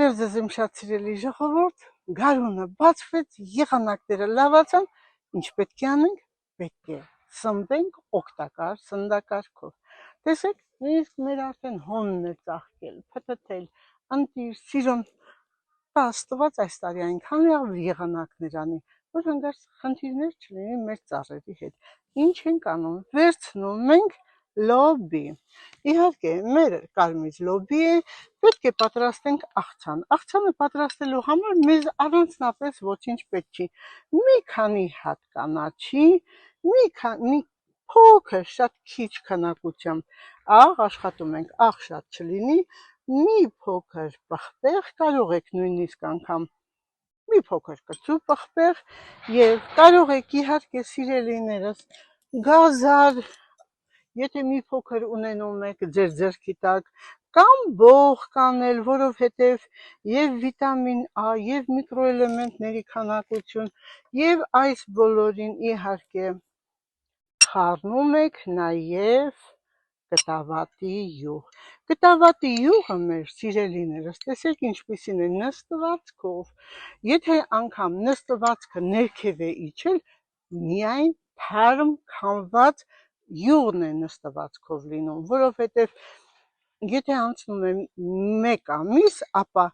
Բարև ձեզ իմ շատ սիրելի ժողովուրդ, գարունը բացվեց, եղանակները լավացան, ինչ պետք է անենք, պետք է սնվենք օգտակար սննդակարգով։ Տեսեք, մեր արդեն հոնն է ծաղկել, փթթել, ընտիր, սիրուն, տա Աստված այս տարի այնքան լավ եղանակներ անի, որ հանկարծ խնդիրներ չլինի մեր ծառերի հետ։ Ինչ ենք անում, վերցնում ենք լոբի։ Իհարկե, մեր կարմիր լոբի է, պետք է պատրաստենք աղցան։ Աղցանը պատրաստելու համար մեզ առանձնապես ոչինչ պետք չի։ Մի քանի հատ կանաչի, մի փոքր, շատ քիչ քանակությամբ աղ, աշխատում ենք աղ շատ չլինի, մի փոքր պղպեղ, կարող եք նույնիսկ անգամ մի փոքր կծու պղպեղ եւ կարող եք իհարկե սիրելիներս գազար, եթե մի փոքր ունենում եք ձեր ձեռքի տակ, կամ բող կանել, որովհետև եւ վիտամին A, եւ միկրոէլեմենտների քանակություն, եւ այս բոլորին իհարկե խառնում եք նաեւ կտավատի յուղ։ Կտավատի յուղը մեր սիրելիներս, տեսեք ինչպիսին է նստվածքով, եթե անգամ նստվածքը ներքև է իջել, միայն թարմ քամված յուղն է նստվածքով լինում, որովհետև եթե անցնում է 1 ամիս, ապա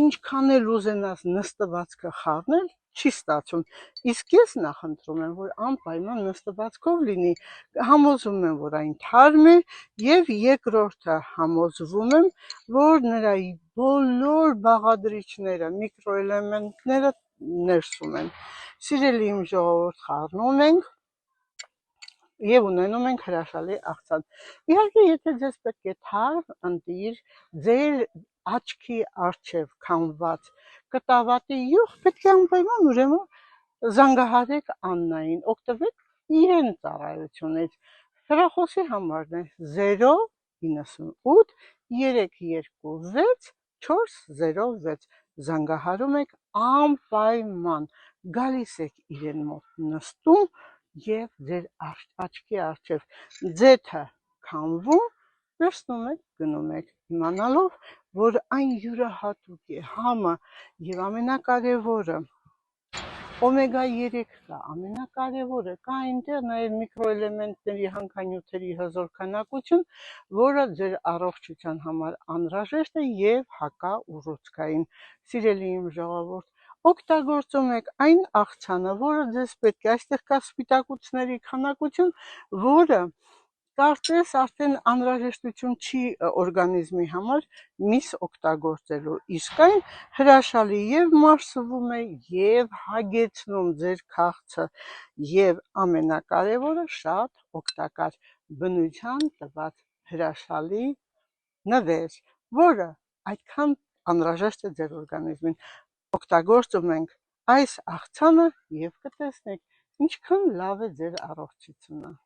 ինչքան էլ ուզենաս նստվածքը խառնել, չի ստացվում։ Իսկ ես նախընտրում եմ, որ անպայման նստվածքով լինի, համոզվում եմ, որ այն թարմ է, եւ երկրորդը համոզվում եմ, որ նրա բոլոր բաղադրիչները, միկրոէլեմենտները ներսում են։ Սիրելի իմ ժողովուրդ, խառնում ենք եւ ունենում ենք հրաշալի աղցան։ Իհարկե, եթե ձեզ պետք է թարմ, ընտիր, ձեր աչքի առջև քամված կտավատի յուղ, պետք է անպայման ուրեմն զանգահարեք Աննային, օգտվեք իրեն ծառայությունից։ Հեռախոսի համարն է 098 326 406, զանգահարում եք անպայման, գալիս եք իրեն մոտ նստում եւ ձեր աչքի առջև ձեթը քամվում, վերցնում եք, գնում եք, իմանալով, որ այն յուրահատուկ է, համը եւ ամենակարևորը օմեգա 3 կա, ամենակարևորը կա այնտեղ նաեւ միկրոէլեմենտների, հանքանյութերի հզոր քանակություն, որը ձեր առողջության համար անհրաժեշտ է եւ հակաուռուցքային։ Սիրելի իմ ժողովուրդ, օգտագործում եք այն աղցանը, որը ձեզ պետք է, այստեղ կա սպիտակուցների քանակություն, որը կարծես արդեն անհրաժեշտություն չի օրգանիզմի համար միս օգտագործելու, իսկ այն հրաշալի եւ մարսվում է եւ հագեցնում ձեր քաղցը եւ ամենակարևորը շատ օգտակար բնության տված հրաշալի նվեր, որը այդքան անհրաժեշտ է ձեր օրգանիզմին։ Օգտագործում ենք այս աղցանը եւ կտեսնեք ինչքան լավ է ձեր առողջությունը։